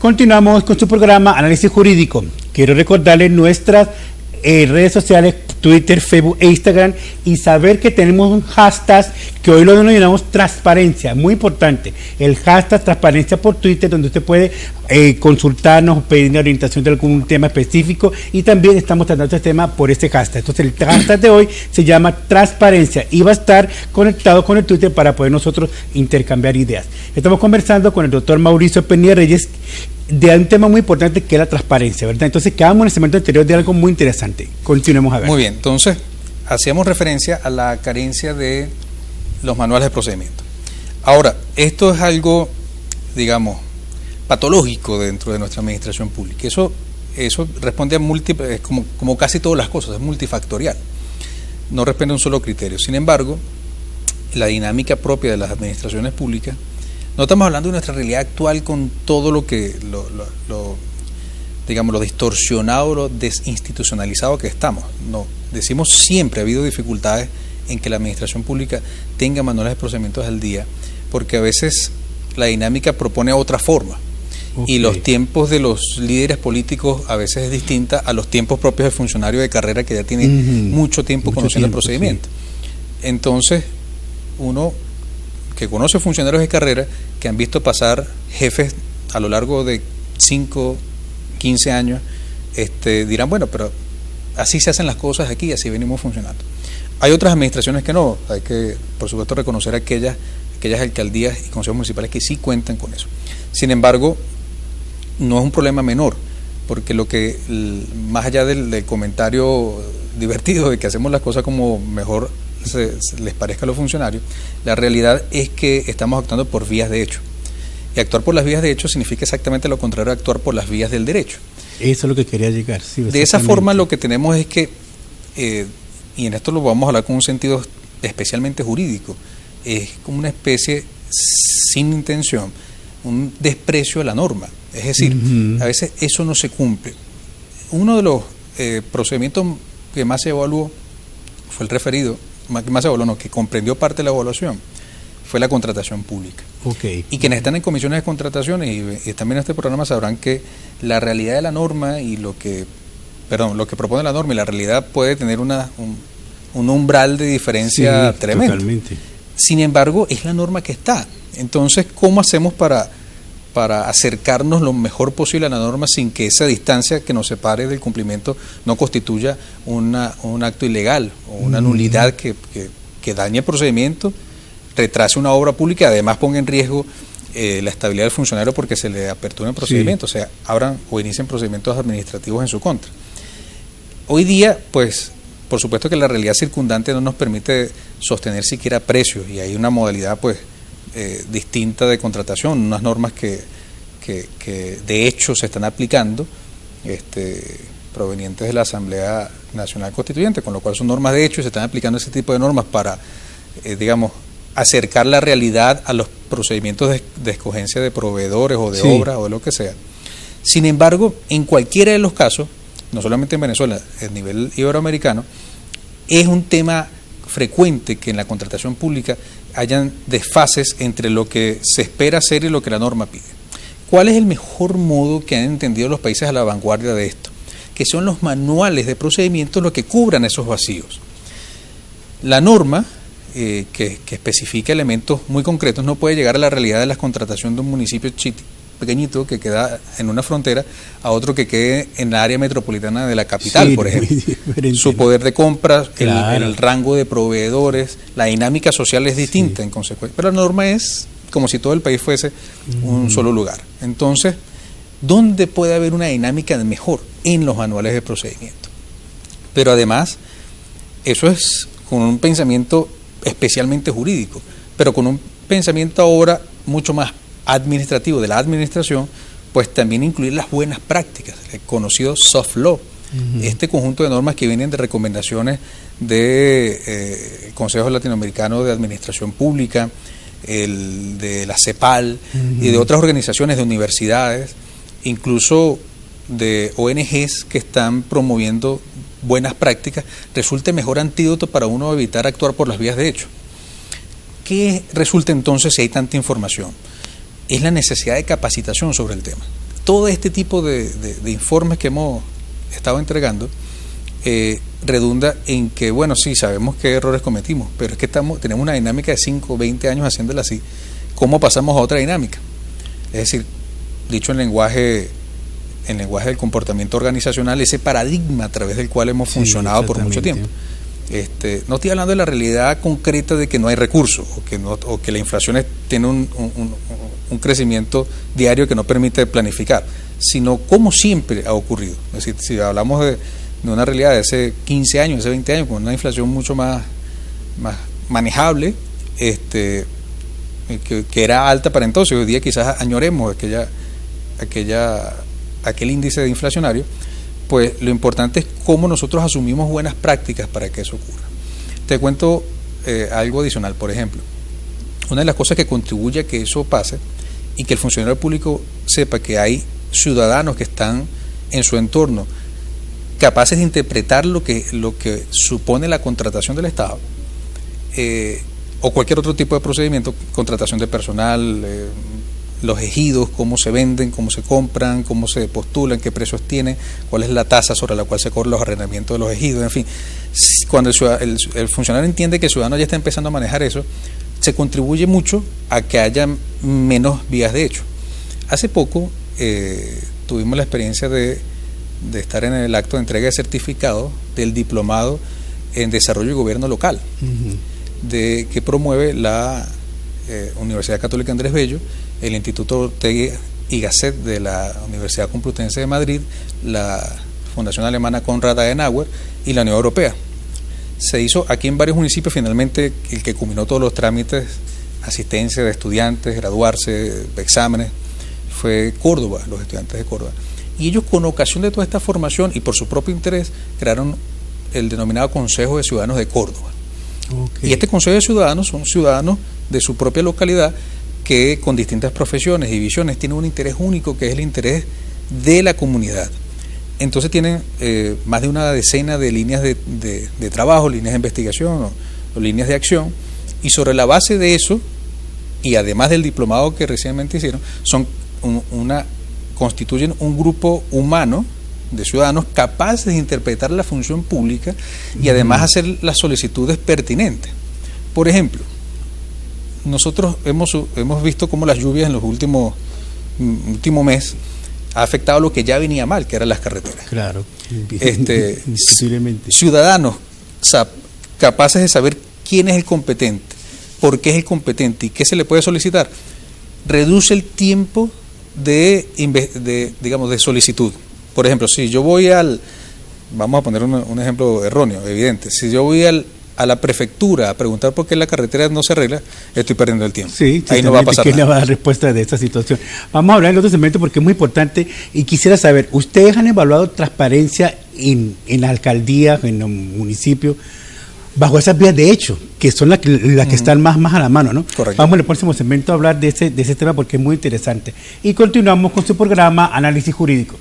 Continuamos con su programa Análisis Jurídico. Quiero recordarles nuestras redes sociales, Twitter, Facebook e Instagram, y saber que tenemos un hashtag que hoy lo denominamos transparencia, muy importante, el hashtag transparencia por Twitter, donde usted puede consultarnos, pedir orientación de algún tema específico, y también estamos tratando este tema por este hashtag. Entonces el hashtag de hoy se llama transparencia y va a estar conectado con el Twitter para poder nosotros intercambiar ideas. Estamos conversando con el doctor Mauricio Penilla Reyes de un tema muy importante que es la transparencia, ¿verdad? Entonces quedamos en el segmento anterior de algo muy interesante. Continuemos a ver. Muy bien, entonces hacíamos referencia a la carencia de los manuales de procedimiento. Ahora, esto es algo, digamos, patológico dentro de nuestra administración pública. Eso responde a múltiples, como casi todas las cosas, es multifactorial. No responde a un solo criterio. Sin embargo, la dinámica propia de las administraciones públicas, no estamos hablando de nuestra realidad actual con todo lo que, digamos, lo distorsionado, lo desinstitucionalizado que estamos. No, decimos siempre ha habido dificultades en que la administración pública tenga manuales de procedimientos al día, porque a veces la dinámica propone otra forma. Okay. Y los tiempos de los líderes políticos a veces es distinta a los tiempos propios del funcionario de carrera que ya tiene mucho tiempo conociendo el procedimiento. Sí. Entonces, uno que conoce funcionarios de carrera que han visto pasar jefes a lo largo de 5, 15 años, dirán, bueno, pero así se hacen las cosas aquí, así venimos funcionando. Hay otras administraciones que no, hay que, por supuesto, reconocer aquellas alcaldías y consejos municipales que sí cuentan con eso. Sin embargo, no es un problema menor, porque más allá del comentario divertido de que hacemos las cosas como mejor les parezca a los funcionarios, la realidad es que estamos actuando por vías de hecho. Y actuar por las vías de hecho significa exactamente lo contrario a actuar por las vías del derecho. Eso es lo que quería llegar. Sí, de esa forma lo que tenemos es que, y en esto lo vamos a hablar con un sentido especialmente jurídico, es como una especie, sin intención, un desprecio a la norma. Es decir, a veces eso no se cumple. Uno de los procedimientos que más se evaluó fue el referido, que comprendió parte de la evaluación, fue la contratación pública. Okay. Y quienes están en comisiones de contrataciones y están viendo este programa sabrán que la realidad de la norma y lo que propone la norma y la realidad puede tener un umbral de diferencia tremendo. Totalmente. Sin embargo, es la norma que está. Entonces, ¿cómo hacemos para acercarnos lo mejor posible a la norma sin que esa distancia que nos separe del cumplimiento no constituya un acto ilegal o una nulidad que dañe el procedimiento, retrase una obra pública y además ponga en riesgo la estabilidad del funcionario porque se le apertura un procedimiento, o sea, abran o inicien procedimientos administrativos en su contra? Hoy día, pues, por supuesto que la realidad circundante no nos permite sostener siquiera precios y hay una modalidad, pues, distinta de contratación, unas normas que de hecho se están aplicando, provenientes de la Asamblea Nacional Constituyente, con lo cual son normas de hecho y se están aplicando ese tipo de normas para, digamos, acercar la realidad a los procedimientos de escogencia de proveedores o de obras o de lo que sea. Sin embargo, en cualquiera de los casos, no solamente en Venezuela, a nivel iberoamericano, es un tema frecuente que en la contratación pública hayan desfases entre lo que se espera hacer y lo que la norma pide. ¿Cuál es el mejor modo que han entendido los países a la vanguardia de esto? Que son los manuales de procedimientos los que cubran esos vacíos. La norma, que especifica elementos muy concretos, no puede llegar a la realidad de la contratación de un municipio pequeñito que queda en una frontera a otro que quede en la área metropolitana de la capital, por ejemplo. Su poder de compra, el rango de proveedores, la dinámica social es distinta en consecuencia. Pero la norma es como si todo el país fuese un solo lugar. Entonces, ¿dónde puede haber una dinámica mejor? En los manuales de procedimiento. Pero además, eso es con un pensamiento especialmente jurídico, pero con un pensamiento ahora mucho más administrativo de la administración, pues también incluir las buenas prácticas, el conocido soft law, este conjunto de normas que vienen de recomendaciones de Consejo Latinoamericano de Administración Pública, de la CEPAL y de otras organizaciones de universidades, incluso de ONGs que están promoviendo buenas prácticas, resulte mejor antídoto para uno evitar actuar por las vías de hecho. ¿Qué resulta entonces si hay tanta información? Es la necesidad de capacitación sobre el tema. todo este tipo de informes que hemos estado entregando redunda en que, bueno, sí, sabemos qué errores cometimos, pero es que tenemos una dinámica de 5 o 20 años haciéndola así. ¿Cómo pasamos a otra dinámica? Es decir, dicho en lenguaje del comportamiento organizacional, ese paradigma a través del cual hemos funcionado por mucho tiempo. No estoy hablando de la realidad concreta de que no hay recursos o que la inflación tiene un crecimiento diario que no permite planificar, sino como siempre ha ocurrido. Es decir, si hablamos de una realidad de hace 15 años, hace 20 años, con una inflación mucho más manejable, que era alta para entonces, hoy día quizás añoremos aquel índice inflacionario, pues lo importante es cómo nosotros asumimos buenas prácticas para que eso ocurra. Te cuento algo adicional, por ejemplo. Una de las cosas que contribuye a que eso pase y que el funcionario público sepa que hay ciudadanos que están en su entorno capaces de interpretar lo que supone la contratación del Estado, o cualquier otro tipo de procedimiento, contratación de personal, los ejidos, cómo se venden, cómo se compran, cómo se postulan, qué precios tienen, cuál es la tasa sobre la cual se cobran los arrendamientos de los ejidos, en fin. Cuando el funcionario entiende que el ciudadano ya está empezando a manejar eso, se contribuye mucho a que haya menos vías de hecho. Hace poco tuvimos la experiencia de estar en el acto de entrega de certificado del diplomado en desarrollo y gobierno local, que promueve la Universidad Católica Andrés Bello, el Instituto Ortega y Gasset de la Universidad Complutense de Madrid, la Fundación Alemana Konrad Adenauer y la Unión Europea. Se hizo aquí en varios municipios. Finalmente el que culminó todos los trámites, asistencia de estudiantes, graduarse, exámenes, fue Córdoba, los estudiantes de Córdoba. Y ellos, con ocasión de toda esta formación y por su propio interés, crearon el denominado Consejo de Ciudadanos de Córdoba. Y este Consejo de Ciudadanos son ciudadanos de su propia localidad que, con distintas profesiones y visiones, tienen un interés único, que es el interés de la comunidad. Entonces tienen más de una decena de líneas de trabajo, líneas de investigación o líneas de acción, y sobre la base de eso, y además del diplomado que recientemente hicieron, constituyen un grupo humano de ciudadanos capaces de interpretar la función pública y además hacer las solicitudes pertinentes. Por ejemplo, nosotros hemos visto cómo las lluvias en los último mes ha afectado lo que ya venía mal, que eran las carreteras. Claro, indiscutiblemente. Ciudadanos capaces de saber quién es el competente, por qué es el competente y qué se le puede solicitar, reduce el tiempo de solicitud. Por ejemplo, si yo voy vamos a poner un ejemplo erróneo, evidente, si yo voy a la prefectura a preguntar por qué la carretera no se arregla, estoy perdiendo el tiempo. Sí, ahí no va a pasar ¿quién nada. le va a dar respuesta de esta situación? Vamos a hablar en otro segmento porque es muy importante y quisiera saber, ¿ustedes han evaluado transparencia en la alcaldía, en los municipios, bajo esas vías de hecho, que son las que están más a la mano, ¿no? Correcto. Vamos en el próximo segmento a hablar de ese tema porque es muy interesante. Y continuamos con su programa Análisis Jurídico.